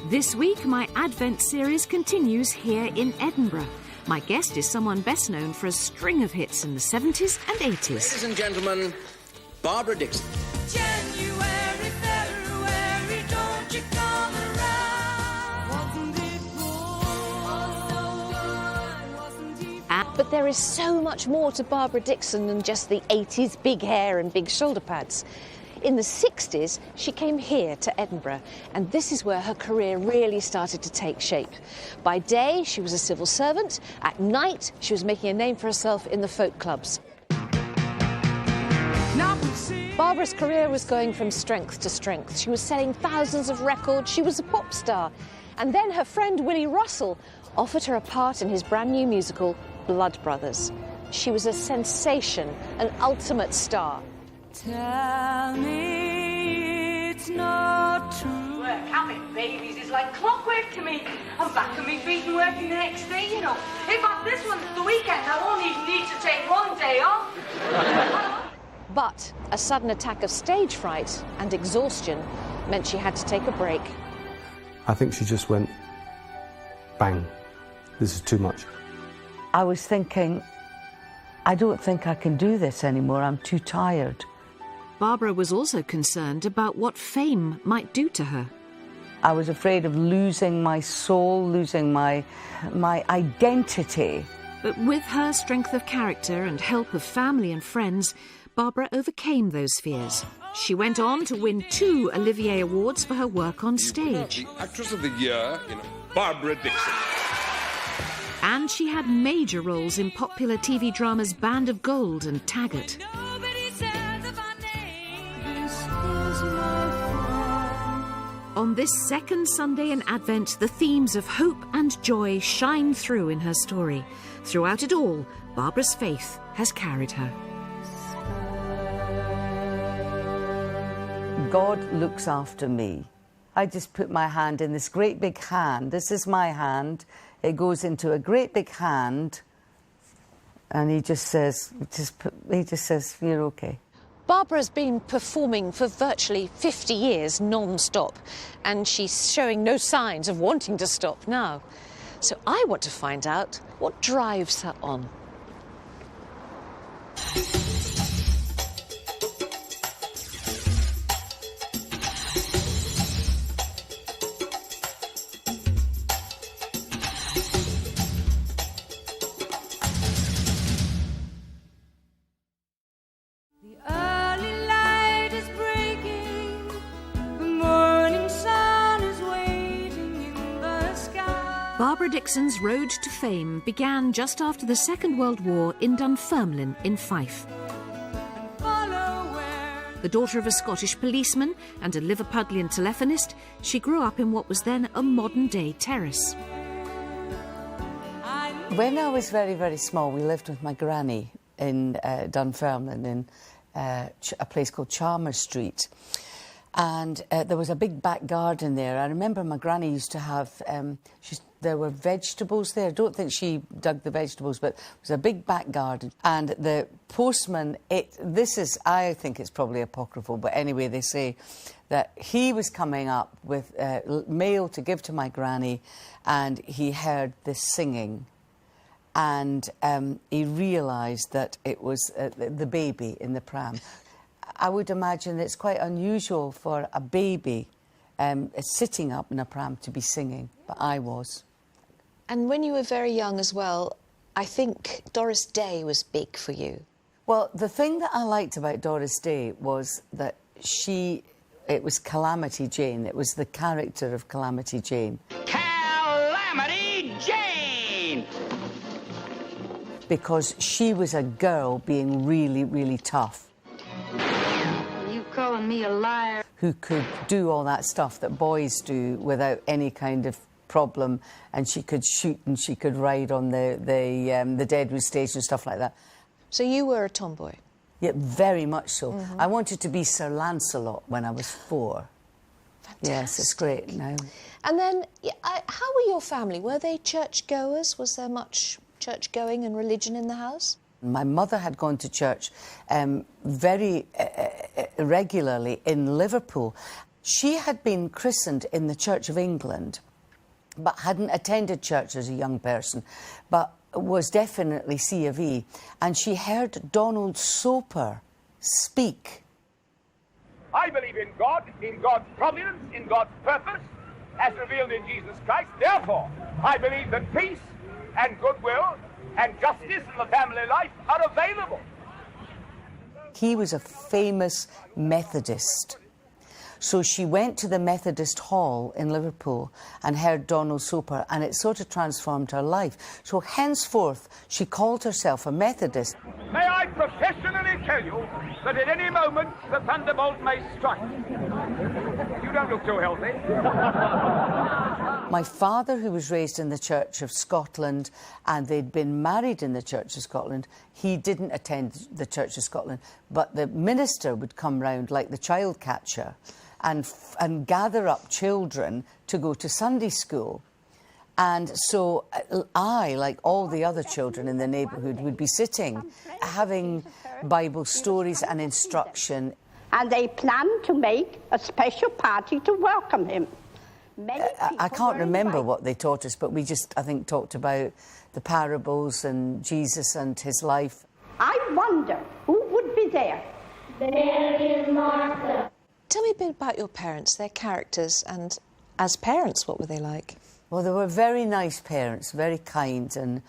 This week, my Advent series continues here in Edinburgh. My guest is someone best known for a string of hits in the 70s and 80s. Ladies and gentlemen, Barbara Dickson. January, February, don't you come around. Wasn't it good? Wasn't he fun? But there is so much more to Barbara Dickson than just the 80s big hair and big shoulder pads. In the 60s, she came here to Edinburgh, and this is where her career really started to take shape. By day, she was a civil servant. At night, she was making a name for herself in the folk clubs. Barbara's career was going from strength to strength. She was selling thousands of records. She was a pop star. And then her friend Willie Russell offered her a part in his brand new musical, Blood Brothers. She was a sensation, an ultimate star. Tell me it's not true. Work, having babies is like clockwork to me. I'm back on my feet and working the next day, you know. In fact, this one's the weekend. I won't even need to take one day off. But a sudden attack of stage fright and exhaustion meant she had to take a break. I think she just went, bang, this is too much. I was thinking, I don't think I can do this anymore, I'm too tired. Barbara was also concerned about what fame might do to her. I was afraid of losing my soul, losing my identity. But with her strength of character and help of family and friends, Barbara overcame those fears. She went on to win 2 Olivier Awards for her work on stage. The Actress of the Year, Barbara Dickson. And she had major roles in popular TV dramas Band of Gold and Taggart. Nobody says of our name. This is my fault. On this second Sunday in Advent, the themes of hope and joy shine through in her story. Throughout it all, Barbara's faith has carried her. God looks after me. I just put my hand in this great big hand. This is my hand. It goes into a great big hand, and he just says, you're okay. Barbara's been performing for virtually 50 years non-stop, and she's showing no signs of wanting to stop now. So I want to find out what drives her on. Barbara Dickson's road to fame began just after the Second World War in Dunfermline in Fife. The daughter of a Scottish policeman and a Liverpudlian telephonist, she grew up in what was then a modern-day terrace. When I was very, very small, we lived with my granny in Dunfermline in a place called Chalmers Street. And there was a big back garden there. I remember my granny used to have, there were vegetables there. I don't think she dug the vegetables, but it was a big back garden. And the postman, I think it's probably apocryphal, but anyway, they say that he was coming up with mail to give to my granny, and he heard this singing. And he realised that it was the baby in the pram. I would imagine it's quite unusual for a baby sitting up in a pram to be singing, but I was. And when you were very young as well, I think Doris Day was big for you. Well, the thing that I liked about Doris Day was that it was Calamity Jane. It was the character of Calamity Jane. Calamity Jane! Because she was a girl being really, really tough. You calling me a liar? Who could do all that stuff that boys do without any kind of problem, and she could shoot and she could ride on the Deadwood stage and stuff like that. So you were a tomboy? Yeah, very much so. Mm-hmm. I wanted to be Sir Lancelot when I was 4. Fantastic. Yes, it's great now. And then, how were your family? Were they churchgoers? Was there much church-going and religion in the house? My mother had gone to church very regularly in Liverpool. She had been christened in the Church of England, but hadn't attended church as a young person, but was definitely C of E. And she heard Donald Soper speak. I believe in God, in God's providence, in God's purpose, as revealed in Jesus Christ. Therefore, I believe that peace and goodwill and justice in the family life are available. He was a famous Methodist. So she went to the Methodist Hall in Liverpool and heard Donald Soper, and it sort of transformed her life. So henceforth, she called herself a Methodist. May I professionally tell you that at any moment the thunderbolt may strike. You don't look too healthy. My father, who was raised in the Church of Scotland, and they'd been married in the Church of Scotland, he didn't attend the Church of Scotland, but the minister would come round like the child catcher and gather up children to go to Sunday school. And so I, like all the other children in the neighbourhood, would be sitting, having Bible stories and instruction. And they planned to make a special party to welcome him. I can't remember what they taught us, but we just, I think, talked about the parables and Jesus and his life. I wonder who would be there. There is Martha. Tell me a bit about your parents, their characters, and as parents, what were they like? Well, they were very nice parents, very kind and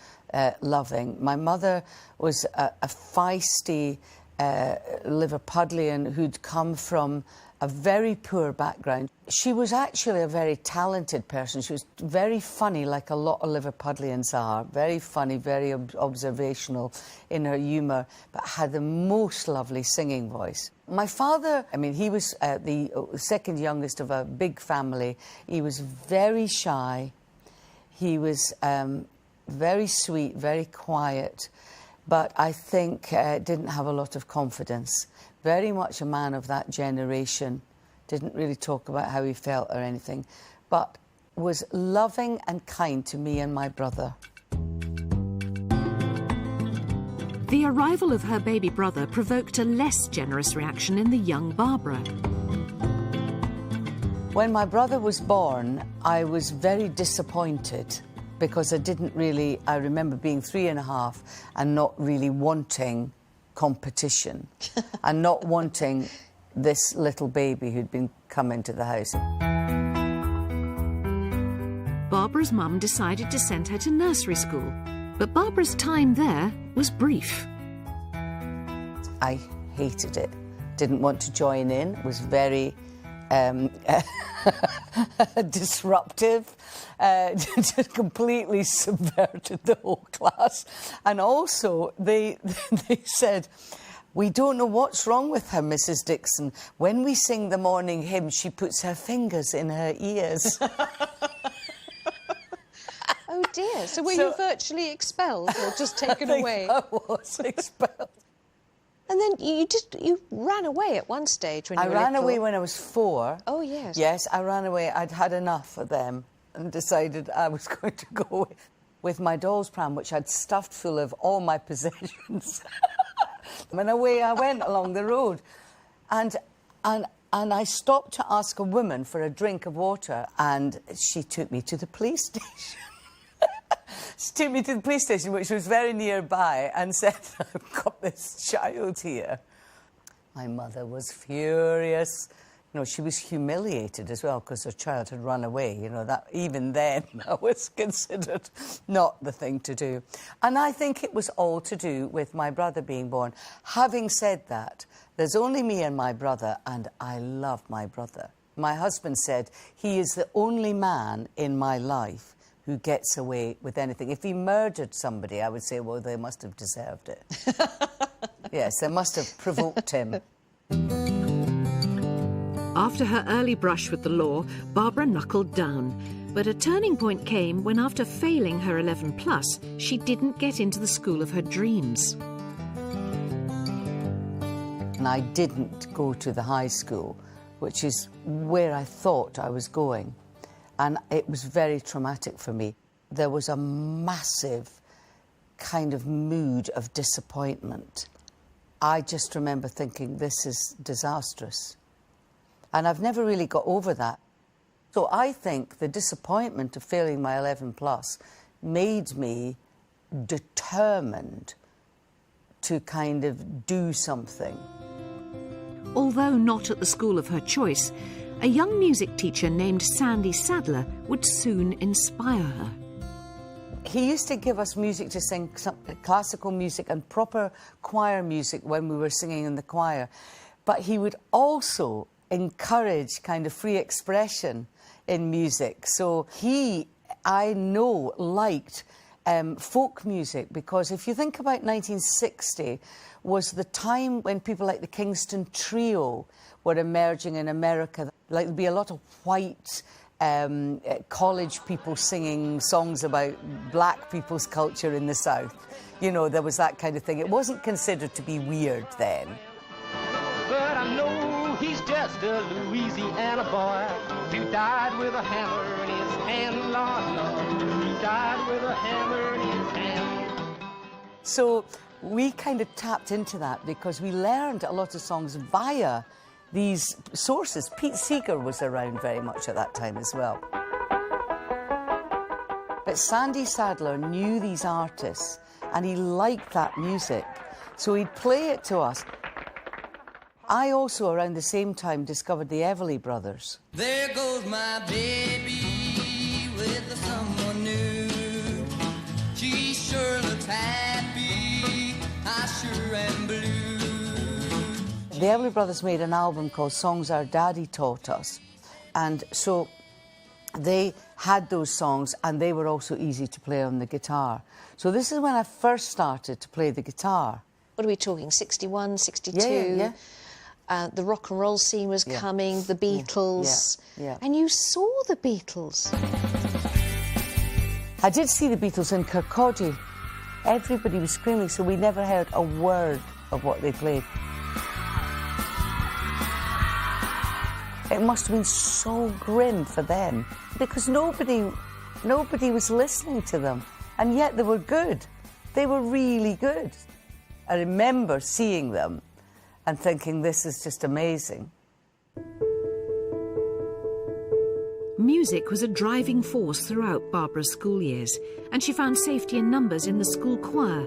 loving. My mother was a feisty Liverpudlian who'd come from a very poor background. She was actually a very talented person. She was very funny, like a lot of Liverpudlians are. Very funny, very observational in her humour, but had the most lovely singing voice. My father, I mean, he was the second youngest of a big family. He was very shy. He was very sweet, very quiet, but I think didn't have a lot of confidence. Very much a man of that generation. Didn't really talk about how he felt or anything, but was loving and kind to me and my brother. The arrival of her baby brother provoked a less generous reaction in the young Barbara. When my brother was born, I was very disappointed because I remember being 3.5 and not really wanting competition and not wanting this little baby who'd been come into the house. Barbara's mum decided to send her to nursery school, but Barbara's time there was brief. I hated it, didn't want to join in, was very disruptive, just completely subverted the whole class. And also, they said, "We don't know what's wrong with her, Mrs. Dickson. When we sing the morning hymn, she puts her fingers in her ears." Oh dear, so were you virtually expelled or just taken away? I was expelled. And then you ran away at one stage when you were I ran little. away when I was 4. Oh, yes. Yes, I ran away. I'd had enough of them and decided I was going to go with my doll's pram, which I'd stuffed full of all my possessions. And away I went along the road. And I stopped to ask a woman for a drink of water, and she took me to the police station. She took me to the police station, which was very nearby, and said, "I've got this child here." My mother was furious. You know, she was humiliated as well because her child had run away. You know, that even then that was considered not the thing to do. And I think it was all to do with my brother being born. Having said that, there's only me and my brother, and I love my brother. My husband said he is the only man in my life who gets away with anything. If he murdered somebody, I would say, well, they must have deserved it. Yes, they must have provoked him. After her early brush with the law, Barbara knuckled down. But a turning point came when, after failing her 11+, she didn't get into the school of her dreams. And I didn't go to the high school, which is where I thought I was going. And it was very traumatic for me. There was a massive kind of mood of disappointment. I just remember thinking, this is disastrous. And I've never really got over that. So I think the disappointment of failing my 11 plus made me determined to kind of do something. Although not at the school of her choice, a young music teacher named Sandy Sadler would soon inspire her. He used to give us music to sing, classical music and proper choir music when we were singing in the choir. But he would also encourage kind of free expression in music. So he, I know, liked folk music, because if you think about 1960 was the time when people like the Kingston Trio were emerging in America. Like, there'd be a lot of white college people singing songs about black people's culture in the South. You know, there was that kind of thing. It wasn't considered to be weird then. But I know he's just a Louisiana boy who died with a hammer in his hand, Lord, Lord. He died with a hammer in his hand. So we kind of tapped into that because we learned a lot of songs via these sources. Pete Seeger was around very much at that time as well. But Sandy Sadler knew these artists and he liked that music, so he'd play it to us. I also, around the same time, discovered the Everly Brothers. There goes my baby with someone new. She sure looks happy, I sure am blue. The Everly Brothers made an album called Songs Our Daddy Taught Us. And so they had those songs and they were also easy to play on the guitar. So this is when I first started to play the guitar. What are we talking, 61, 62? Yeah. The rock and roll scene was coming, the Beatles. Yeah. And you saw the Beatles. I did see the Beatles in Kirkcaldy. Everybody was screaming, so we never heard a word of what they played. It must have been so grim for them because nobody was listening to them, and yet they were good. They were really good. I remember seeing them and thinking, this is just amazing. Music was a driving force throughout Barbara's school years, and she found safety in numbers in the school choir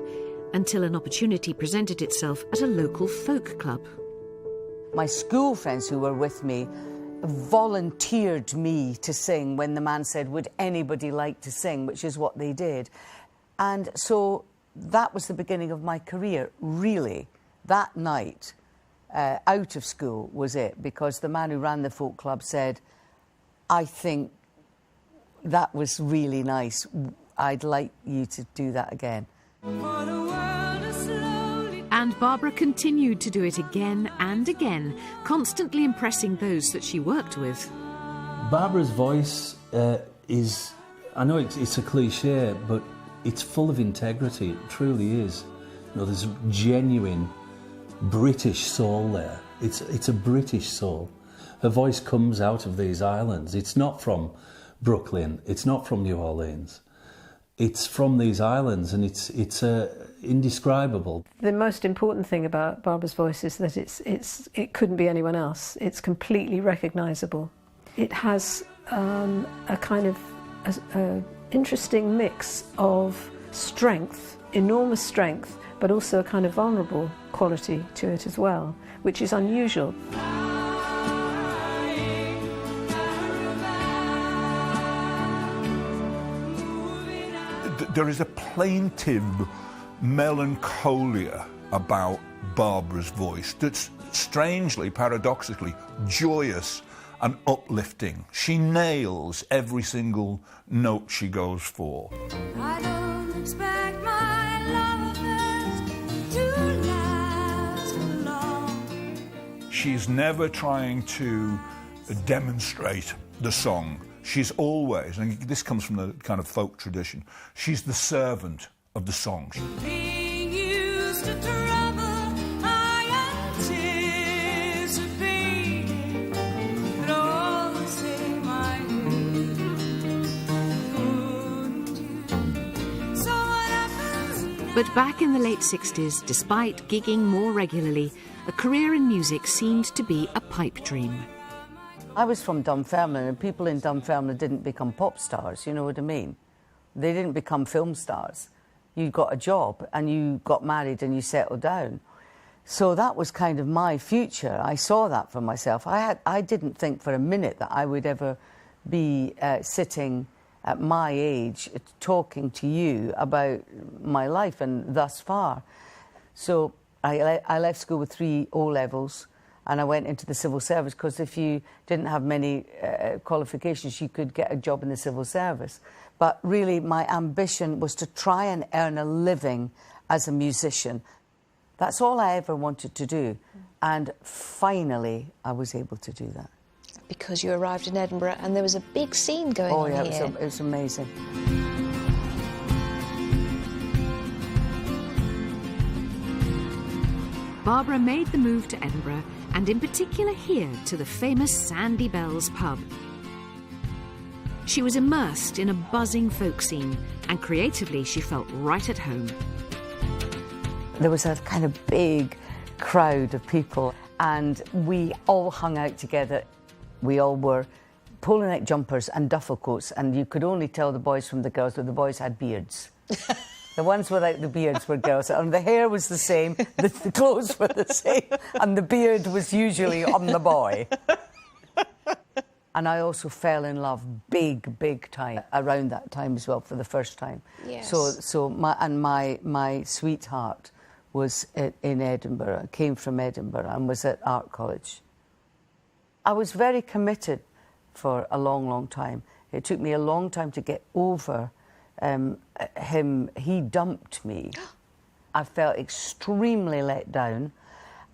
until an opportunity presented itself at a local folk club. My school friends who were with me volunteered me to sing when the man said, would anybody like to sing, which is what they did. And so that was the beginning of my career, really. That night, out of school was it, because the man who ran the folk club said, I think that was really nice. I'd like you to do that again. And Barbara continued to do it again and again, constantly impressing those that she worked with. Barbara's voice is, I know it's a cliche, but it's full of integrity. It truly is. You know, there's a genuine British soul there. It's a British soul. Her voice comes out of these islands. It's not from Brooklyn. It's not from New Orleans. It's from these islands, and it's indescribable. The most important thing about Barbara's voice is that it couldn't be anyone else. It's completely recognisable. It has a kind of a interesting mix of strength, enormous strength, but also a kind of vulnerable quality to it as well, which is unusual. There is a plaintive melancholia about Barbara's voice that's strangely, paradoxically, joyous and uplifting. She nails every single note she goes for. I don't expect my love affairs to last long. She's never trying to demonstrate the song. She's always, and this comes from the kind of folk tradition, she's the servant of the song. Being used to trouble, I anticipated that all the same I couldn't do. So what happens now? But back in the late 60s, despite gigging more regularly, a career in music seemed to be a pipe dream. I was from Dunfermline, and people in Dunfermline didn't become pop stars, you know what I mean? They didn't become film stars. You got a job and you got married and you settled down. So that was kind of my future. I saw that for myself. I didn't think for a minute that I would ever be sitting at my age talking to you about my life and thus far. So I left school with 3 O-levels and I went into the civil service because if you didn't have many qualifications, you could get a job in the civil service. But really, my ambition was to try and earn a living as a musician. That's all I ever wanted to do. And finally, I was able to do that. Because you arrived in Edinburgh and there was a big scene going on here. Oh, yeah, it was amazing. Barbara made the move to Edinburgh, and in particular here to the famous Sandy Bells pub. She was immersed in a buzzing folk scene, and creatively she felt right at home. There was a kind of big crowd of people, and we all hung out together. We all wore polo neck jumpers and duffel coats, and you could only tell the boys from the girls, but the boys had beards. The ones without the beards were girls, and the hair was the same, the clothes were the same, and the beard was usually on the boy. And I also fell in love big time around that time as well for the first time. Yes. So my sweetheart was in Edinburgh, came from Edinburgh and was at art college. I was very committed for a long time. It took me a long time to get over him. He dumped me. I felt extremely let down,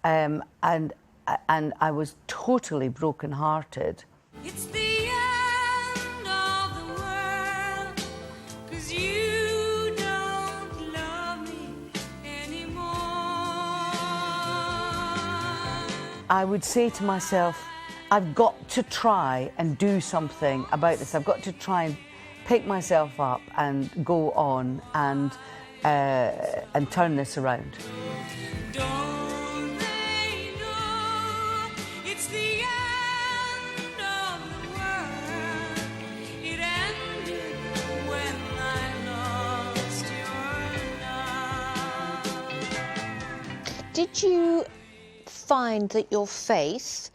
and I was totally broken-hearted. It's the end of the world, 'cause you don't love me anymore. I would say to myself, I've got to try and do something about this. I've got to try and pick myself up and go on and turn this around. Don't they know it's the end of the world? It ended when I lost your love. Did you find that your faith,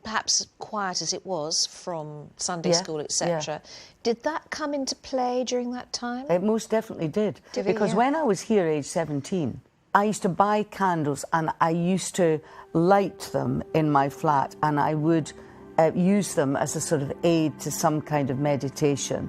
perhaps quiet as it was from Sunday school, etc., did that come into play during that time? It most definitely did. Because when I was here, age 17, I used to buy candles and I used to light them in my flat, and I would use them as a sort of aid to some kind of meditation,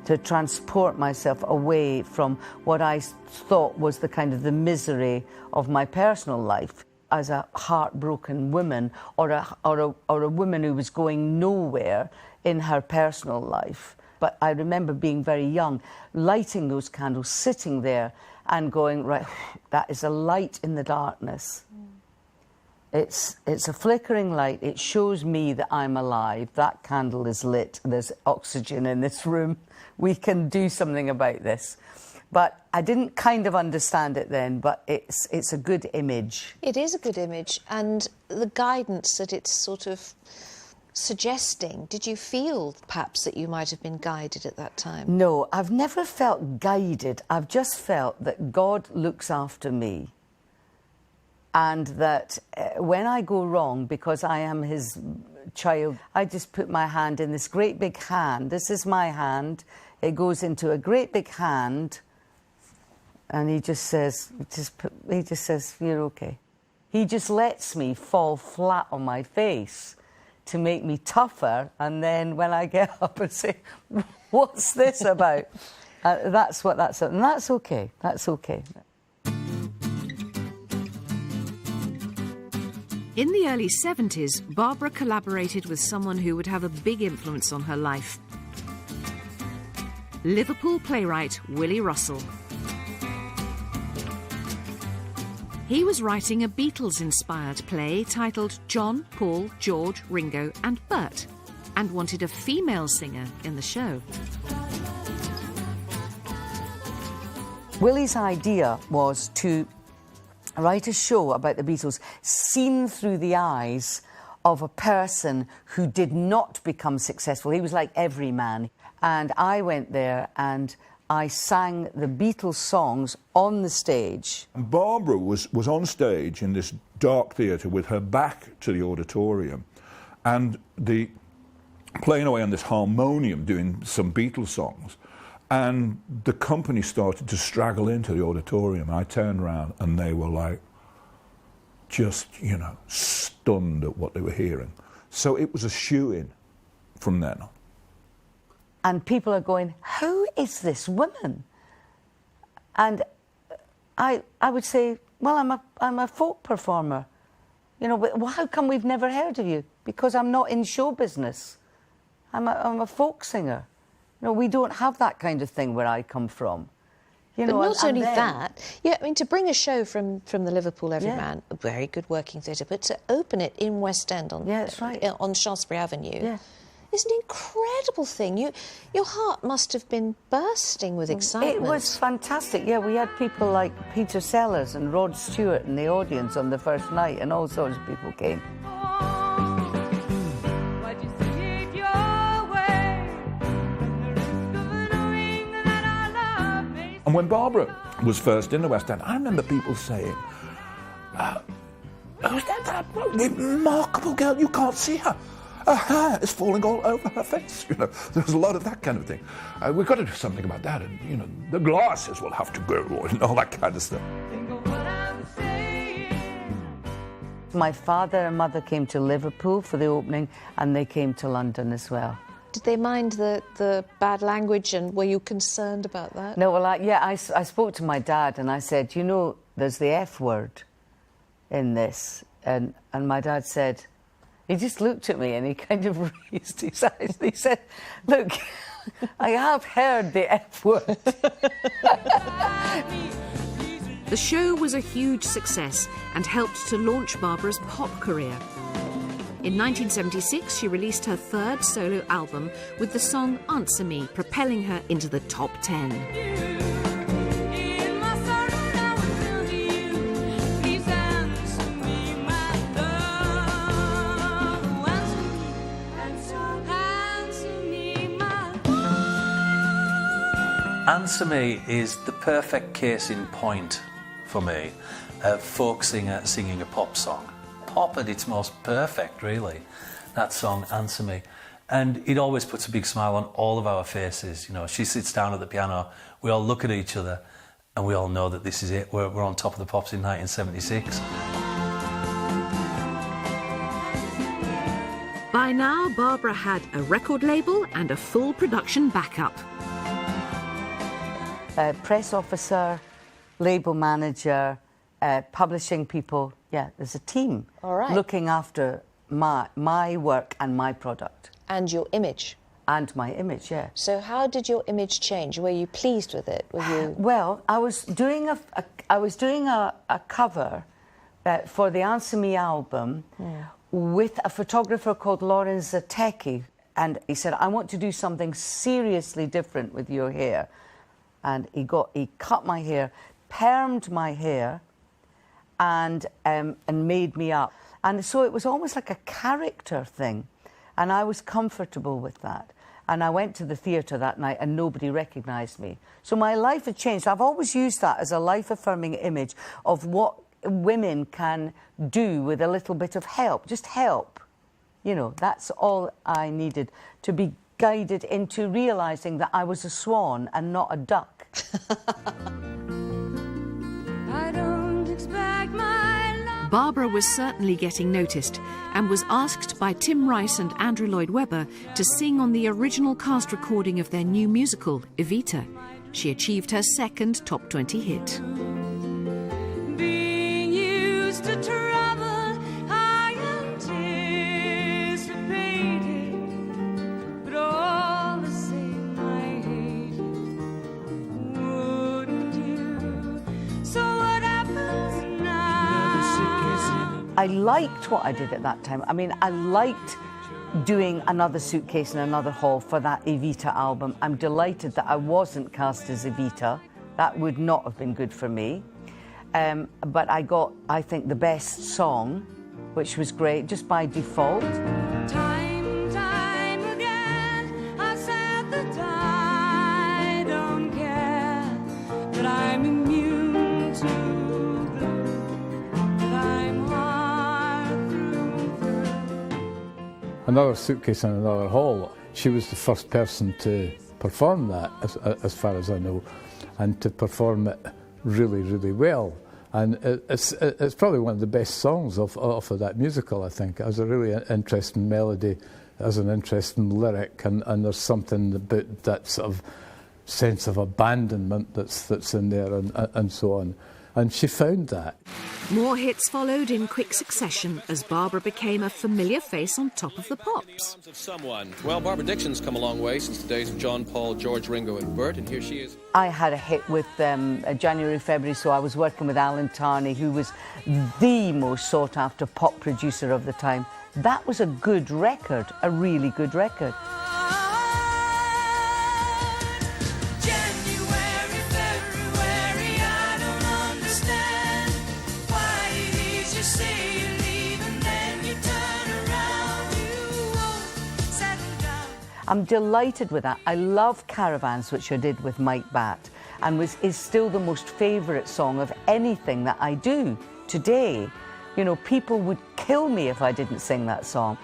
to transport myself away from what I thought was the kind of the misery of my personal life. As a heartbroken woman, or a woman who was going nowhere in her personal life. But I remember being very young, lighting those candles, sitting there and going, right, that is a light in the darkness. It's a flickering light. It shows me that I'm alive. That candle is lit. There's oxygen in this room. We can do something about this. But I didn't kind of understand it then, but it's a good image. It is a good image, and the guidance that it's sort of suggesting, did you feel perhaps that you might have been guided at that time? No, I've never felt guided. I've just felt that God looks after me, and that when I go wrong, because I am his child, I just put my hand in this great big hand. This is my hand. It goes into a great big hand. And he just says, you're okay. He just lets me fall flat on my face to make me tougher. And then when I get up and say, what's this about? That's what that's about. And that's okay. That's okay. In the early 70s, Barbara collaborated with someone who would have a big influence on her life. Liverpool playwright Willie Russell. He was writing a Beatles-inspired play titled John, Paul, George, Ringo and Bert, and wanted a female singer in the show. Willie's idea was to write a show about the Beatles seen through the eyes of a person who did not become successful. He was like every man. And I went there and I sang the Beatles songs on the stage. And Barbara was on stage in this dark theatre with her back to the auditorium and playing away on this harmonium doing some Beatles songs. And the company started to straggle into the auditorium. I turned around and they were like, just, you know, stunned at what they were hearing. So it was a shoo-in from then on. And people are going, who is this woman? And I would say, well, I'm a folk performer. You know, well, how come we've never heard of you? Because I'm not in show business. I'm a folk singer. You know, we don't have that kind of thing where I come from. You know, but not only then, that, yeah, I mean, to bring a show from the Liverpool Everyman, a very good working theatre, but to open it in West End on, that's right, on Shaftesbury Avenue is an incredible thing. Your heart must have been bursting with excitement. It was fantastic, yeah. We had people like Peter Sellers and Rod Stewart in the audience on the first night, and all sorts of people came. And when Barbara was first in the West End, I remember people saying, who's that remarkable girl? You can't see her. Her hair is falling all over her face. You know, there was a lot of that kind of thing. We've got to do something about that. And, you know, the glasses will have to go and all that kind of stuff. My father and mother came to Liverpool for the opening, and they came to London as well. Did they mind the bad language, and were you concerned about that? No, well, I spoke to my dad and I said, you know, there's the F word in this. And my dad said, he just looked at me and he kind of raised his eyes. He said, look, I have heard the F word. The show was a huge success and helped to launch Barbara's pop career. In 1976, she released her third solo album with the song Answer Me, propelling her into the top 10. Answer Me is the perfect case in point for me of folk singer singing a pop song. Pop at its most perfect, really, that song, Answer Me. And it always puts a big smile on all of our faces. You know, she sits down at the piano, we all look at each other, and we all know that this is it. We're on Top of the Pops in 1976. By now, Barbara had a record label and a full production backup. Press officer, label manager, publishing people. Yeah, there's a team looking after my work and my product. And your image. And my image, yeah. So how did your image change? Were you pleased with it? Were you... Well, I was doing a cover for the Answer Me album with a photographer called Lawrence Zatecki, and he said, I want to do something seriously different with your hair. And he cut my hair, permed my hair, and made me up. And so it was almost like a character thing, and I was comfortable with that. And I went to the theatre that night and nobody recognised me. So my life had changed. I've always used that as a life-affirming image of what women can do with a little bit of help. Just help. You know, that's all I needed, to be guided into realising that I was a swan and not a duck. I don't expect my love. Barbara was certainly getting noticed and was asked by Tim Rice and Andrew Lloyd Webber to sing on the original cast recording of their new musical, Evita. She achieved her second top 20 hit. Being used to trouble, I anticipated, but all the same I hate it. Wouldn't you? So what happens now? I liked what I did at that time. I mean, I liked doing Another Suitcase in Another Hall for that Evita album. I'm delighted that I wasn't cast as Evita. That would not have been good for me. But I got, I think, the best song which was great, just by default. Time again, I said that I don't care, that I'm immune to blue, that I'm hard through. Another Suitcase in Another Hall. She was the first person to perform that, as far as I know, and to perform it really, really well. And it's probably one of the best songs of that musical, I think. It has a really interesting melody, it has an interesting lyric, and there's something about that sort of sense of abandonment that's in there, and so on. And she found that. More hits followed in quick succession as Barbara became a familiar face on Top of the Pops. Of someone. Well, Barbara Dickson's come a long way since the days of John, Paul, George, Ringo and Bert, and here she is. I had a hit with January, February, so I was working with Alan Tarney, who was the most sought-after pop producer of the time. That was a good record, a really good record. I'm delighted with that. I love Caravans, which I did with Mike Batt, and is still the most favourite song of anything that I do today. You know, people would kill me if I didn't sing that song.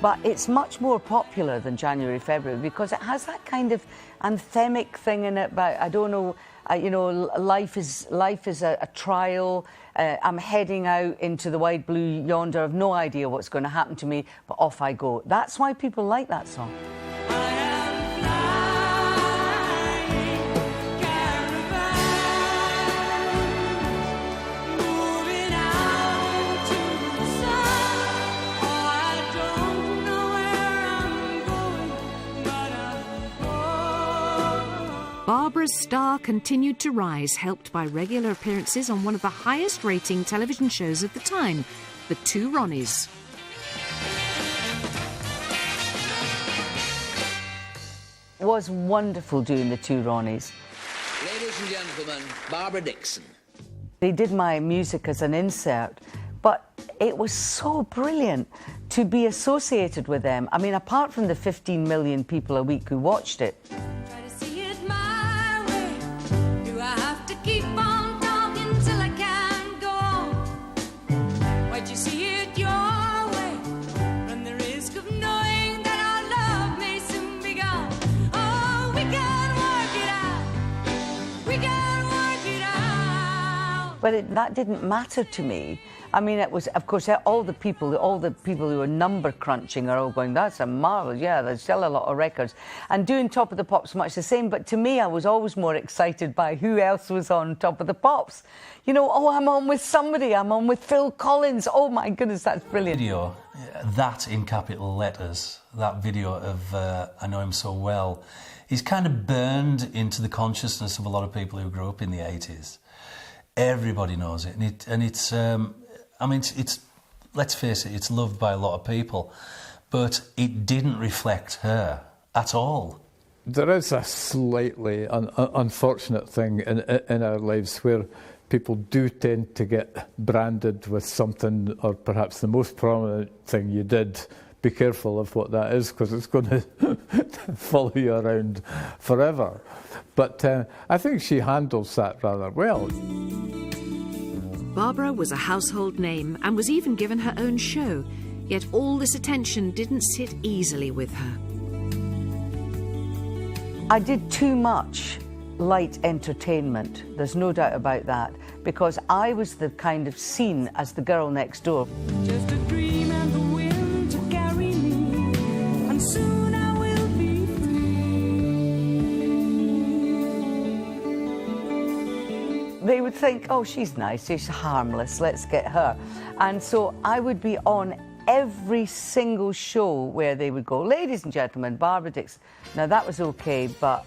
But it's much more popular than January, February, because it has that kind of anthemic thing in it. But I don't know, you know, life is a trial. I'm heading out into the wide blue yonder. I've no idea what's going to happen to me, but off I go. That's why people like that song. Barbara's star continued to rise, helped by regular appearances on one of the highest-rating television shows of the time, The Two Ronnies. It was wonderful doing The Two Ronnies. Ladies and gentlemen, Barbara Dickson. They did my music as an insert, but it was so brilliant to be associated with them. I mean, apart from the 15 million people a week who watched it. Keep on talking till I can't go on. Why'd you see it your way? Run the risk of knowing that our love may soon be gone. Oh, we can work it out. We can work it out. But that didn't matter to me. I mean, it was, of course, all the people who are number crunching are all going, that's a marvel, yeah, there's still a lot of records. And doing Top of the Pops, much the same, but to me, I was always more excited by who else was on Top of the Pops. You know, oh, I'm on with somebody, I'm on with Phil Collins, oh my goodness, that's brilliant. Video, that in capital letters, that video of I Know Him So Well, is kind of burned into the consciousness of a lot of people who grew up in the 80s. Everybody knows it, and it's I mean, it's let's face it, it's loved by a lot of people, but it didn't reflect her at all. There is a slightly unfortunate thing in our lives where people do tend to get branded with something, or perhaps the most prominent thing you did. Be careful of what that is, because it's going to follow you around forever. But I think she handles that rather well. Barbara was a household name and was even given her own show, yet all this attention didn't sit easily with her. I did too much light entertainment, there's no doubt about that, because I was the kind of seen as the girl next door. Just a dream and the wind to carry me, and soon I will be free. They would think, oh, she's nice, she's harmless, let's get her. And so I would be on every single show where they would go, ladies and gentlemen, Barbara Dickson. Now, that was okay, but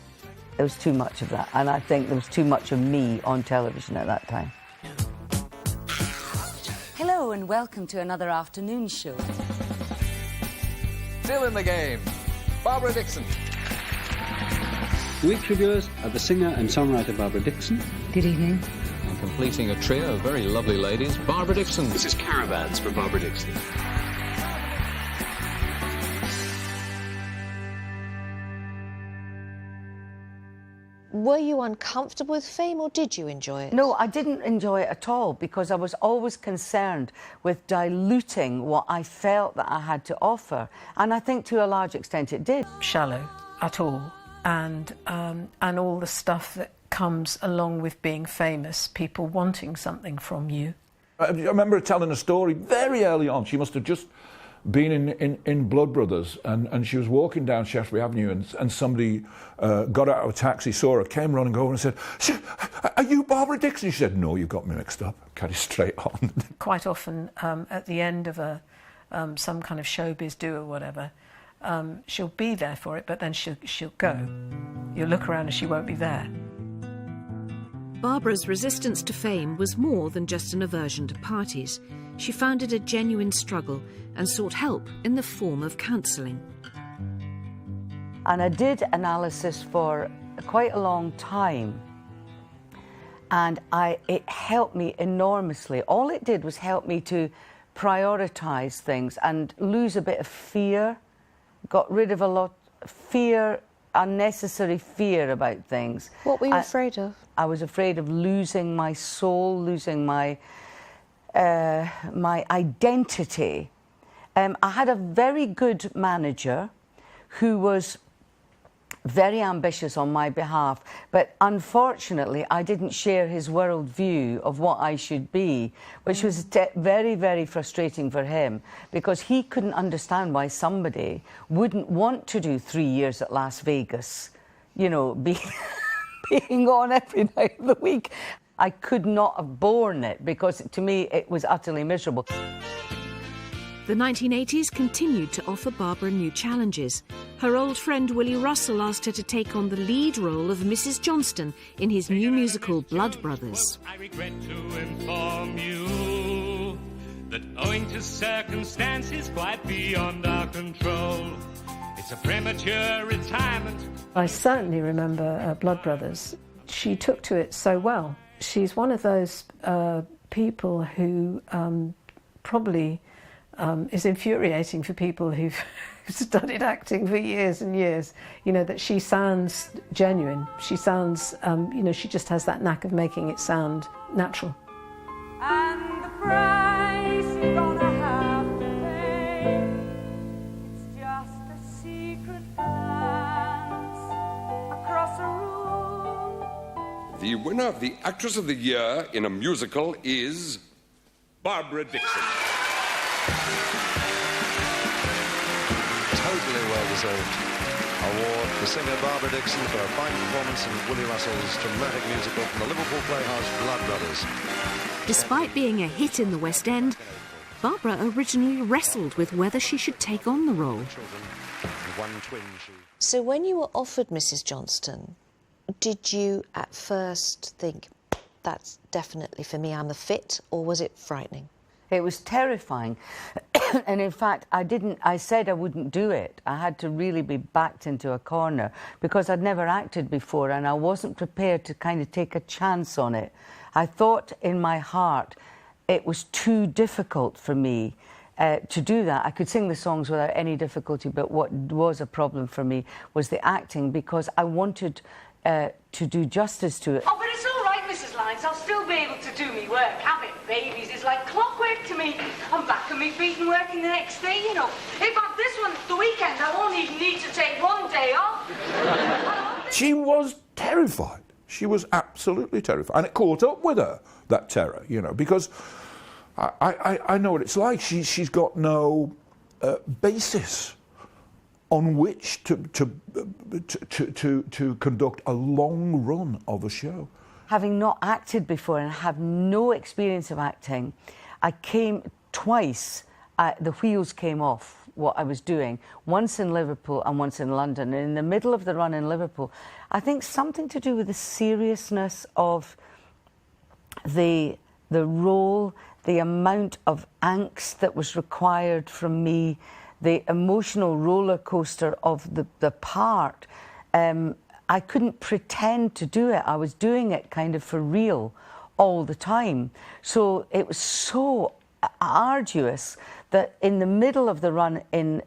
there was too much of that. And I think there was too much of me on television at that time. Hello and welcome to another afternoon show. Still in the game, Barbara Dickson. Week's reviewers are the singer and songwriter Barbara Dickson. Good evening. And completing a trio of very lovely ladies, Barbara Dickson. This is Caravans for Barbara Dickson. Were you uncomfortable with fame or did you enjoy it? No, I didn't enjoy it at all because I was always concerned with diluting what I felt that I had to offer. And I think to a large extent it did. Shallow at all. And all the stuff that comes along with being famous, people wanting something from you. I remember her telling a story very early on. She must have just been in Blood Brothers, and she was walking down Shaftesbury Avenue, and somebody got out of a taxi, saw her, came running over and said, "Are you Barbara Dickson?" She said, "No, you've got me mixed up." Carried straight on. Quite often, at the end of some kind of showbiz do or whatever, she'll be there for it, but then she'll go. You'll look around and she won't be there. Barbara's resistance to fame was more than just an aversion to parties. She found it a genuine struggle and sought help in the form of counselling. And I did analysis for quite a long time, and it helped me enormously. All it did was help me to prioritise things and lose a bit of fear, got rid of a lot of fear, unnecessary fear about things. What were you afraid of? I was afraid of losing my soul, losing my identity. I had a very good manager who was very ambitious on my behalf, but unfortunately I didn't share his worldview of what I should be, which was very, very frustrating for him, because he couldn't understand why somebody wouldn't want to do 3 years at Las Vegas, you know, being on every night of the week. I could not have borne it, because to me it was utterly miserable. The 1980s continued to offer Barbara new challenges. Her old friend Willie Russell asked her to take on the lead role of Mrs. Johnston in his new musical Blood Brothers. I regret to inform you that owing to circumstances quite beyond our control, it's a premature retirement. I certainly remember Blood Brothers. She took to it so well. She's one of those people who probably is infuriating for people who've studied acting for years and years. You know, that she sounds genuine. She sounds, you know, she just has that knack of making it sound natural. And the price you're gonna have to pay, it's just a secret glance across a room. The winner of the Actress of the Year in a musical is Barbara Dickson. Totally well-deserved award for singer Barbara Dickson for a fine performance in Willie Russell's dramatic musical from the Liverpool Playhouse Blood Brothers. Despite being a hit in the West End, Barbara originally wrestled with whether she should take on the role. So when you were offered Mrs. Johnston, did you at first think, that's definitely for me, I'm the fit, or was it frightening? It was terrifying. And in fact, I said I wouldn't do it. I had to really be backed into a corner because I'd never acted before and I wasn't prepared to kind of take a chance on it. I thought in my heart it was too difficult for me to do that. I could sing the songs without any difficulty, but what was a problem for me was the acting, because I wanted to do justice to it. Oh, but it's all right, Mrs. Lyons. I'll still be able to do me work. Having babies is like clockwork to me. I'm back on my feet and working the next day, you know. If I'm this one the weekend, I won't even need to take one day off. She was terrified. She was absolutely terrified. And it caught up with her, that terror, you know, because I know what it's like. She's got no basis on which to conduct a long run of a show. Having not acted before and have no experience of acting, I came twice, the wheels came off what I was doing, once in Liverpool and once in London. And in the middle of the run in Liverpool, I think something to do with the seriousness of the the role, the amount of angst that was required from me, the emotional roller coaster of the part. I couldn't pretend to do it. I was doing it kind of for real all the time. So it was so arduous that in the middle of the run in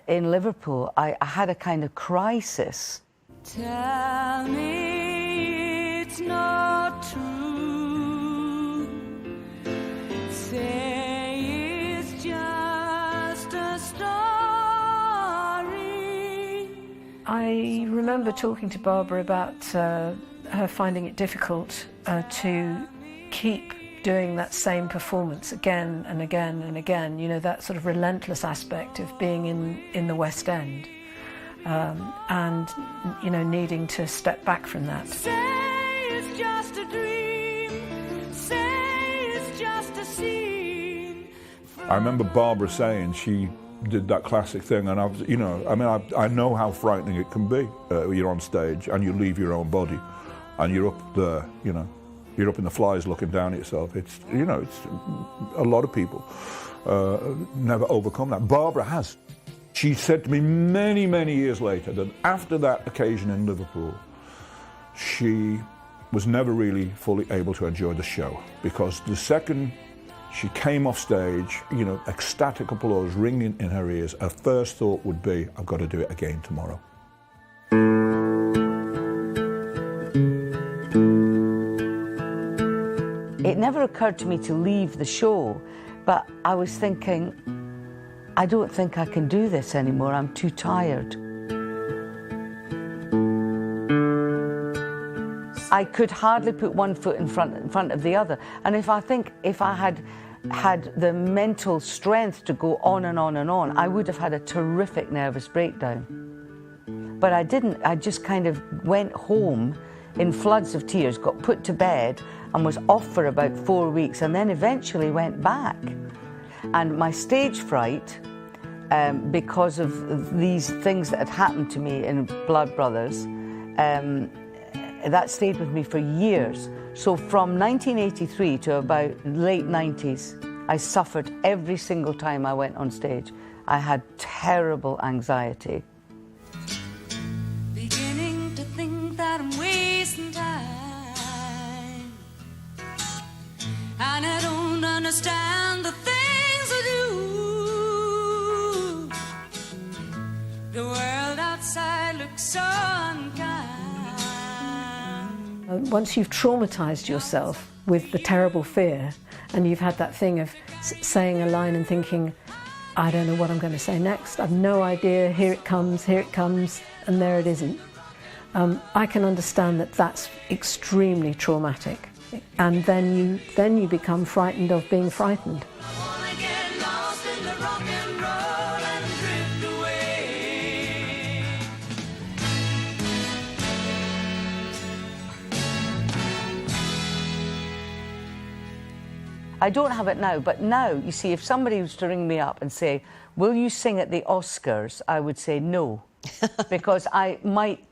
Liverpool, I had a kind of crisis. Tell me it's not true. Say it's just a story. I remember talking to Barbara about her finding it difficult to keep doing that same performance again and again and again, you know, that sort of relentless aspect of being in the West End, and, you know, needing to step back from that. Say it's just a dream. Say it's just a scene. I remember Barbara saying she did that classic thing, and I know how frightening it can be. You're on stage and you leave your own body, and you're up there, you know. You're up in the flies looking down at yourself. It's a lot of people never overcome that. Barbara has. She said to me many, many years later that after that occasion in Liverpool, she was never really fully able to enjoy the show, because the second she came off stage, you know, ecstatic applause ringing in her ears, her first thought would be, I've got to do it again tomorrow. It never occurred to me to leave the show, but I was thinking, I don't think I can do this anymore, I'm too tired. I could hardly put one foot in front of the other, and if I had the mental strength to go on and on and on, I would have had a terrific nervous breakdown. But I didn't. I just kind of went home in floods of tears, got put to bed, and was off for about 4 weeks, and then eventually went back. And my stage fright, because of these things that had happened to me in Blood Brothers, that stayed with me for years. So from 1983 to about late 90s, I suffered every single time I went on stage. I had terrible anxiety. Beginning to think that I'm wasting time, and I don't understand the things I do. The world outside looks so unkind. Once you've traumatised yourself with the terrible fear, and you've had that thing of saying a line and thinking, I don't know what I'm going to say next, I've no idea, here it comes, and there it isn't. I can understand that that's extremely traumatic, and then you become frightened of being frightened. I don't have it now, but now, you see, if somebody was to ring me up and say, will you sing at the Oscars, I would say no, because I might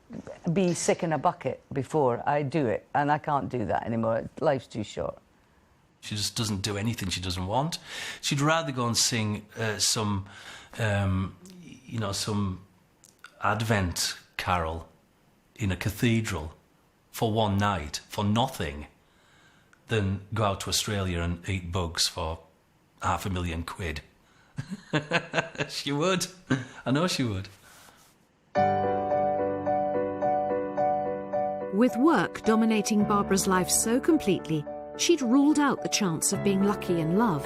be sick in a bucket before I do it, and I can't do that anymore. Life's too short. She just doesn't do anything she doesn't want. She'd rather go and sing some Advent carol in a cathedral for one night, for nothing, than go out to Australia and eat bugs for £500,000. She would. I know she would. With work dominating Barbara's life so completely, she'd ruled out the chance of being lucky in love.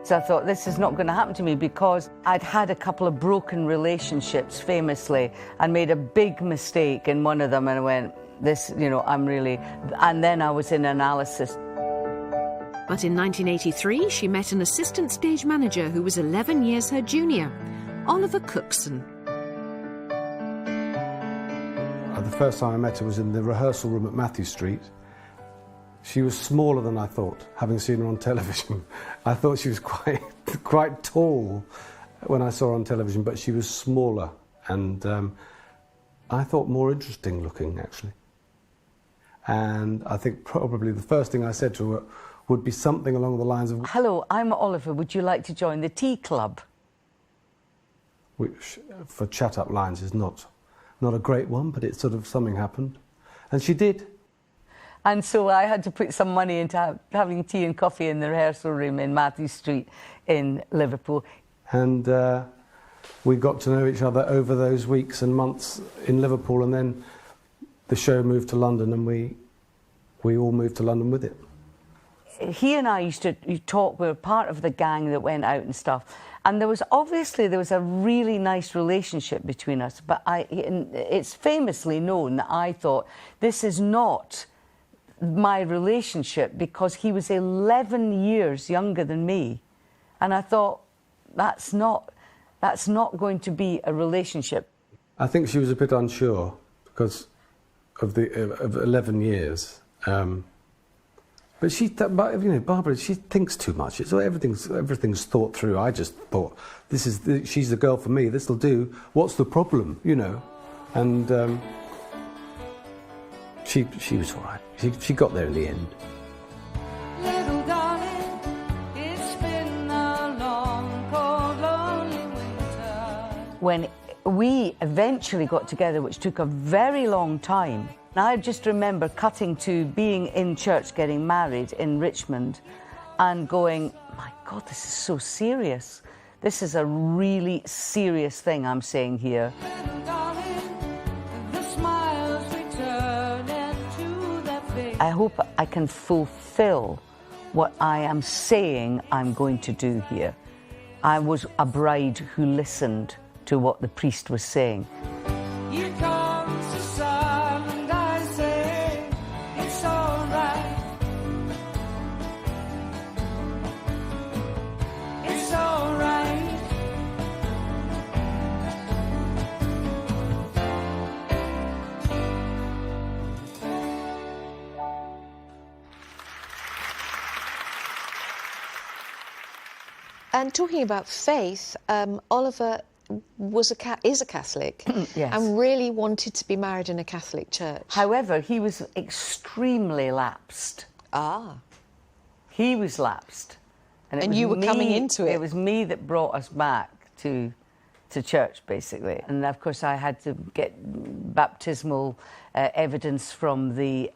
So I thought, this is not going to happen to me, because I'd had a couple of broken relationships famously and made a big mistake in one of them, and I went, this, you know, I'm really... And then I was in analysis. But in 1983, she met an assistant stage manager who was 11 years her junior, Oliver Cookson. The first time I met her was in the rehearsal room at Matthew Street. She was smaller than I thought, having seen her on television. I thought she was quite tall when I saw her on television, but she was smaller and I thought more interesting looking, actually. And I think probably the first thing I said to her would be something along the lines of, "Hello, I'm Oliver. Would you like to join the tea club?" which for chat-up lines is not a great one, but it's sort of something happened. And she did. And so I had to put some money into having tea and coffee in the rehearsal room in Matthew Street in Liverpool. And we got to know each other over those weeks and months in Liverpool, and then the show moved to London, and we all moved to London with it. He and I used to talk. We were part of the gang that went out and stuff. And there was a really nice relationship between us. But it's famously known that I thought, this is not my relationship, because he was 11 years younger than me. And I thought, that's not going to be a relationship. I think she was a bit unsure because of 11 years. But Barbara, she thinks too much. Everything's thought through. I just thought, she's the girl for me. This'll do. What's the problem, And she was all right. She got there in the end. Little darling, it's been a long, cold, lonely winter. When we eventually got together, which took a very long time, I just remember cutting to being in church, getting married in Richmond, and going, my God, this is so serious. This is a really serious thing I'm saying here. I hope I can fulfill what I am saying I'm going to do here. I was a bride who listened to what the priest was saying. Here comes the sun, and I say, it's all right. It's all right. And talking about faith, Oliver is a Catholic. Yes. And really wanted to be married in a Catholic church. However, he was extremely lapsed. Ah. He was lapsed. And you were coming into it. It was me that brought us back to church, basically. And of course, I had to get baptismal evidence from the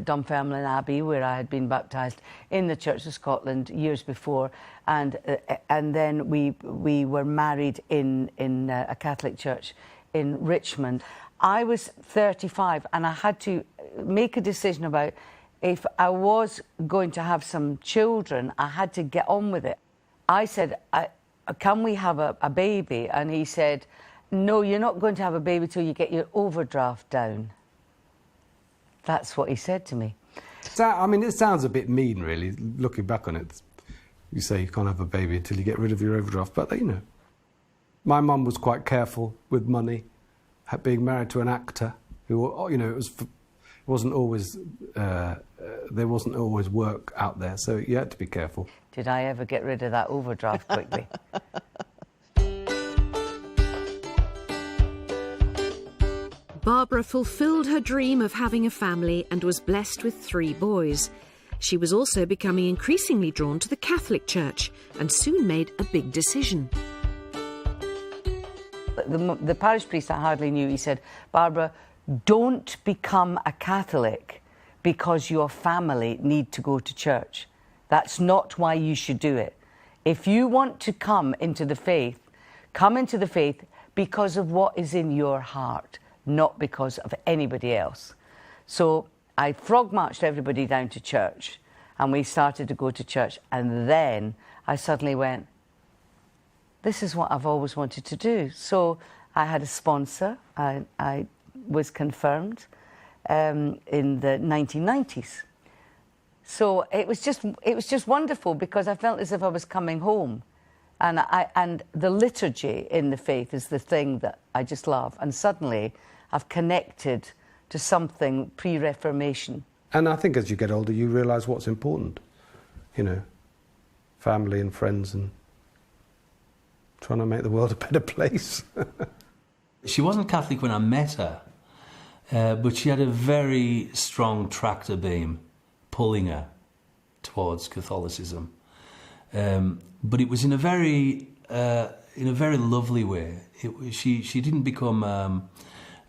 Dunfermline Abbey, where I had been baptised in the Church of Scotland years before, and then we were married in a Catholic church in Richmond. I was 35, and I had to make a decision about if I was going to have some children. I had to get on with it. I said, can we have a baby? And he said, no, you're not going to have a baby till you get your overdraft down. That's what he said to me. I mean, it sounds a bit mean, really, looking back on it. You say you can't have a baby until you get rid of your overdraft, but, my mum was quite careful with money, being married to an actor who, it wasn't always, there wasn't always work out there, so you had to be careful. Did I ever get rid of that overdraft quickly? Barbara fulfilled her dream of having a family and was blessed with 3 boys. She was also becoming increasingly drawn to the Catholic Church and soon made a big decision. The parish priest I hardly knew, he said, Barbara, don't become a Catholic because your family need to go to church. That's not why you should do it. If you want to come into the faith because of what is in your heart, not because of anybody else. So I frog marched everybody down to church, and we started to go to church, and then I suddenly went, this is what I've always wanted to do. So I had a sponsor. I was confirmed in the 1990s. So it was just wonderful, because I felt as if I was coming home, and the liturgy in the faith is the thing that I just love. And suddenly I've connected to something pre-Reformation. And I think as you get older, you realise what's important. Family and friends, and trying to make the world a better place. She wasn't Catholic when I met her. but she had a very strong tractor beam pulling her towards Catholicism. But it was in a very lovely way. She didn't become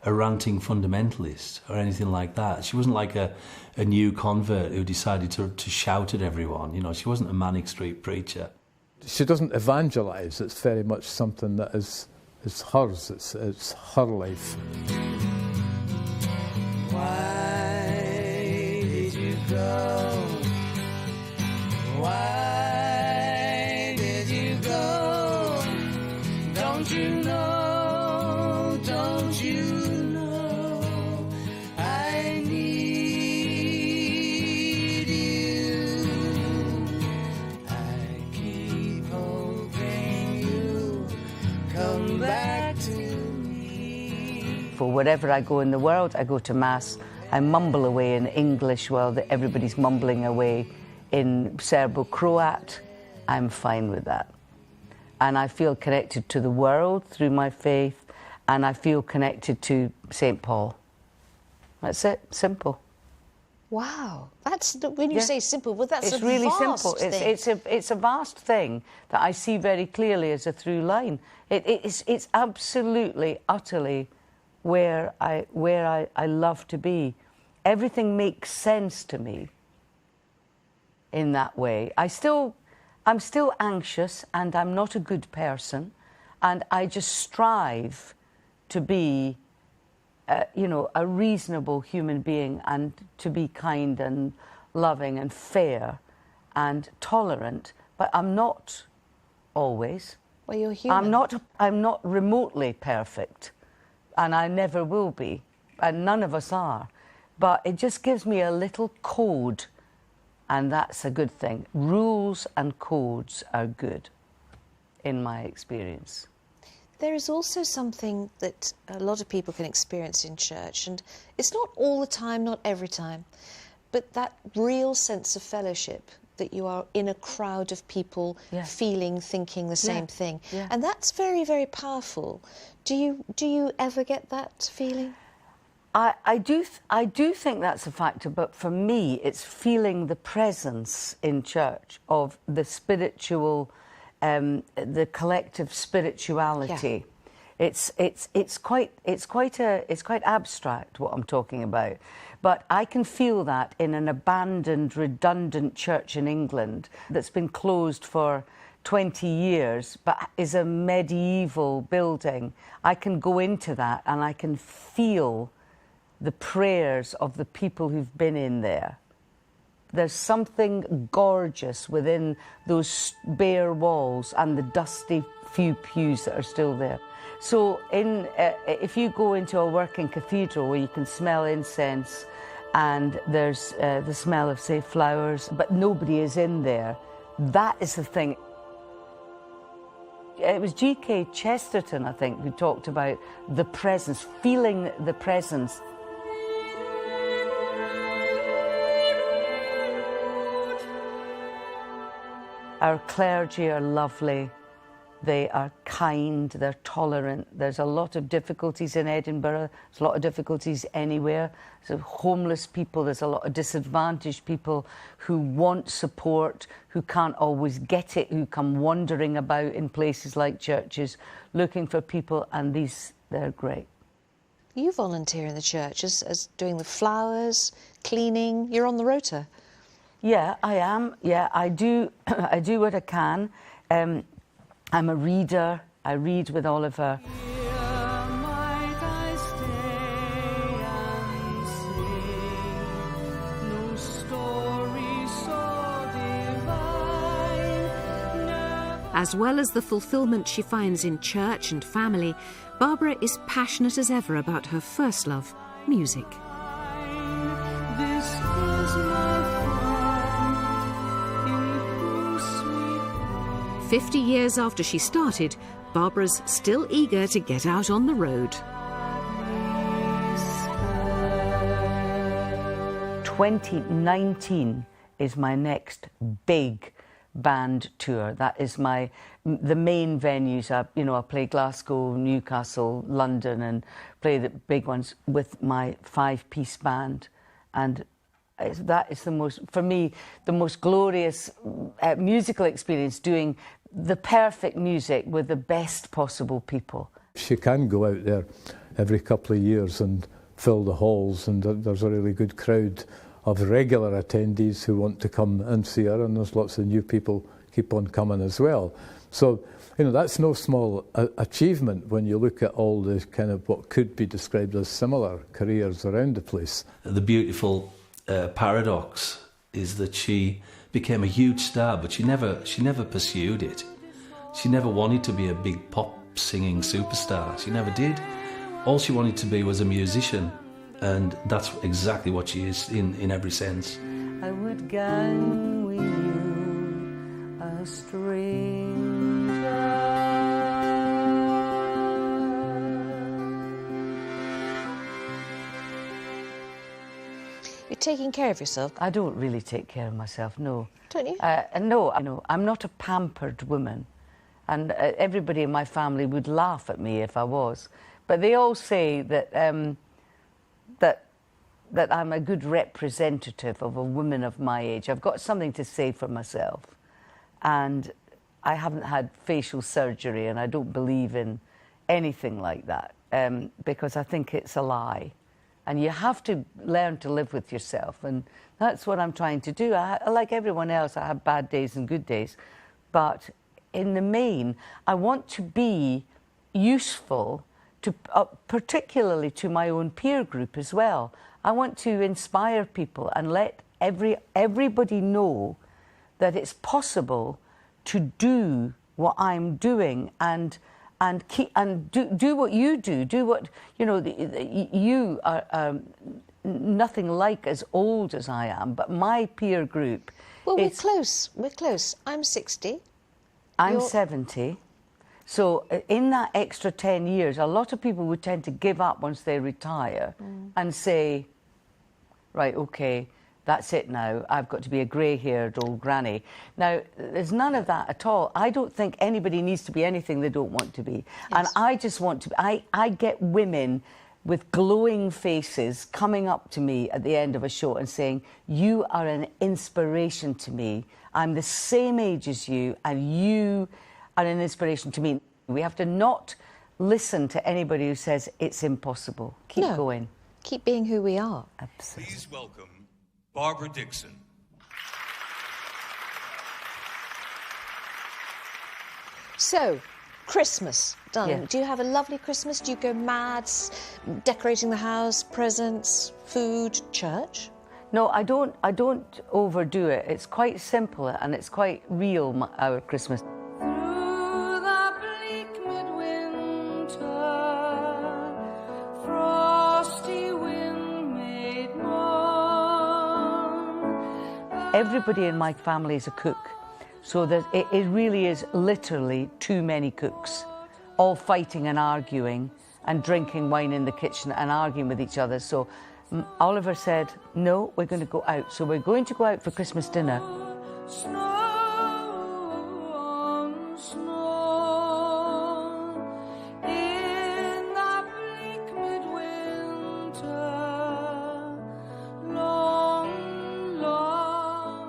a ranting fundamentalist or anything like that. She wasn't like a new convert who decided to shout at everyone. You know, she wasn't a Manic Street preacher. She doesn't evangelise. It's very much something that is hers. It's her life. Why did you go? Why did you go? Don't you know? Don't you know? I need you. I keep hoping you come back to me. For wherever I go in the world, I go to Mass, I mumble away in English while everybody's mumbling away in Serbo-Croat. I'm fine with that. And I feel connected to the world through my faith, and I feel connected to St. Paul. That's it, simple. Wow, that's when you say simple. Well, that's it's a really vast simple. thing. It's a vast thing that I see very clearly as a through line. It's absolutely, utterly where I love to be. Everything makes sense to me in that way. I'm still anxious, and I'm not a good person, and I just strive to be a reasonable human being, and to be kind and loving and fair and tolerant, but I'm not always. Well, you're human. I'm not remotely perfect, and I never will be, and none of us are. But it just gives me a little code, and that's a good thing. Rules and codes are good, in my experience. There is also something that a lot of people can experience in church, and it's not all the time, not every time, but that real sense of fellowship, that you are in a crowd of people feeling, thinking the same thing. Yeah. And that's very, very powerful. Do you ever get that feeling? I do think that's a factor, but for me, it's feeling the presence in church of the spiritual, the collective spirituality. Yeah. It's quite abstract what I'm talking about, but I can feel that in an abandoned, redundant church in England that's been closed for 20 years, but is a medieval building. I can go into that and I can feel the prayers of the people who've been in there. There's something gorgeous within those bare walls and the dusty few pews that are still there. So if you go into a working cathedral where you can smell incense and there's the smell of, say, flowers, but nobody is in there, that is the thing. It was G.K. Chesterton, I think, who talked about the presence, feeling the presence. Our clergy are lovely, they are kind, they're tolerant. There's a lot of difficulties in Edinburgh, there's a lot of difficulties anywhere. There's homeless people, there's a lot of disadvantaged people who want support, who can't always get it, who come wandering about in places like churches looking for people, and they're great. You volunteer in the church as doing the flowers, cleaning, you're on the rota. Yeah, I am. Yeah, I do. I do what I can. I'm a reader. I read with Oliver. As well as the fulfilment she finds in church and family, Barbara is passionate as ever about her first love, music. 50 years after she started, Barbara's still eager to get out on the road. 2019 is my next big band tour. That is the main venues. I play Glasgow, Newcastle, London, and play the big ones with my 5-piece band. And that is for me, the most glorious musical experience, doing the perfect music with the best possible people. She can go out there every couple of years and fill the halls, and there's a really good crowd of regular attendees who want to come and see her, and there's lots of new people keep on coming as well. So, that's no small achievement when you look at all the kind of what could be described as similar careers around the place. The beautiful paradox is that she became a huge star, but she never pursued it. She never wanted to be a big pop singing superstar. She never did. All she wanted to be was a musician, and that's exactly what she is in every sense. I would gang with you, a stranger. You're taking care of yourself? I don't really take care of myself, no. Don't you? No, I'm not a pampered woman. And everybody in my family would laugh at me if I was. But they all say that that I'm a good representative of a woman of my age. I've got something to say for myself. And I haven't had facial surgery, and I don't believe in anything like that, because I think it's a lie. And you have to learn to live with yourself, and that's what I'm trying to do. Like everyone else, I have bad days and good days, but in the main, I want to be useful, to particularly to my own peer group as well. I want to inspire people and let everybody know that it's possible to do what I'm doing and do what you do. Do what you are. Nothing like as old as I am, but my peer group. Well, we're close. We're close. I'm 60. I'm 70. So in that extra 10 years, a lot of people would tend to give up once they retire and say, right, OK, that's it now. I've got to be a grey-haired old granny. Now, there's none of that at all. I don't think anybody needs to be anything they don't want to be. Yes. And I just want to be... I get women with glowing faces coming up to me at the end of a show and saying, you are an inspiration to me. I'm the same age as you, and you are an inspiration to me. We have to not listen to anybody who says it's impossible. Keep going. Keep being who we are. Absolutely. Please welcome Barbara Dickson. So, Christmas done. Yeah. Do you have a lovely Christmas? Do you go mad, decorating the house, presents, food, church? No, I don't overdo it. It's quite simple and it's quite real, our Christmas. Through the bleak midwinter, frosty wind made moan. Everybody in my family is a cook, so that it really is literally too many cooks, all fighting and arguing and drinking wine in the kitchen and arguing with each other. So Oliver said, no, we're going to go out. So we're going to go out for Christmas dinner. Snow on snow in the bleak midwinter, long, long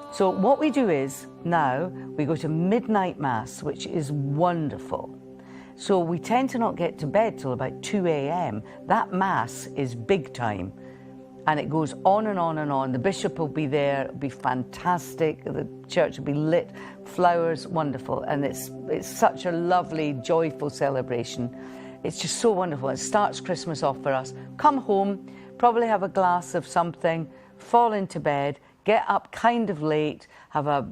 ago. So what we do is, now, we go to midnight mass, which is wonderful. So we tend to not get to bed till about 2 a.m. That mass is big time. And it goes on and on and on. The bishop will be there, it'll be fantastic. The church will be lit, flowers, wonderful. And it's such a lovely, joyful celebration. It's just so wonderful. It starts Christmas off for us. Come home, probably have a glass of something, fall into bed, get up kind of late, have a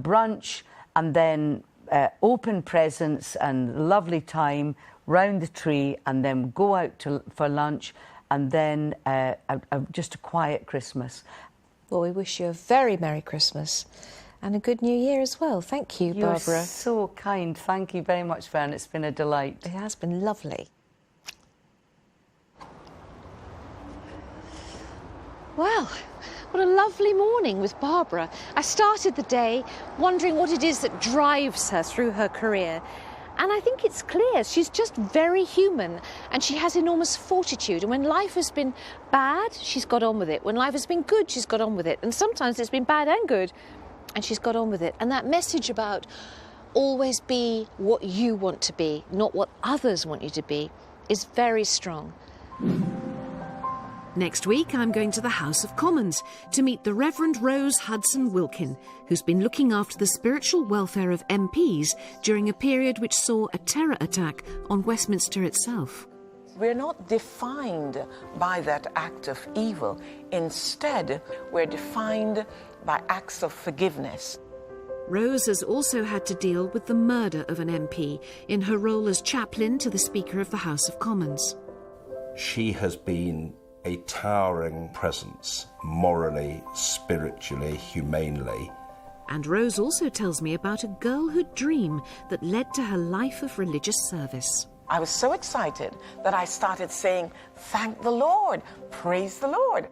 brunch, and then open presents and lovely time round the tree, and then go out for lunch, and then just a quiet Christmas. Well, we wish you a very Merry Christmas and a good New Year as well. Thank you, Barbara. You're so kind. Thank you very much, Fern. It's been a delight. It has been lovely. Well, what What a lovely morning with Barbara. I started the day wondering what it is that drives her through her career. And I think it's clear she's just very human and she has enormous fortitude. And when life has been bad, she's got on with it. When life has been good, she's got on with it. And sometimes it's been bad and good and she's got on with it. And that message about always be what you want to be, not what others want you to be, is very strong. Next week, I'm going to the House of Commons to meet the Reverend Rose Hudson Wilkin, who's been looking after the spiritual welfare of MPs during a period which saw a terror attack on Westminster itself. We're not defined by that act of evil. Instead, we're defined by acts of forgiveness. Rose has also had to deal with the murder of an MP in her role as chaplain to the Speaker of the House of Commons. She has been a towering presence, morally, spiritually, humanely. And Rose also tells me about a girlhood dream that led to her life of religious service. I was so excited that I started saying, "Thank the Lord, praise the Lord."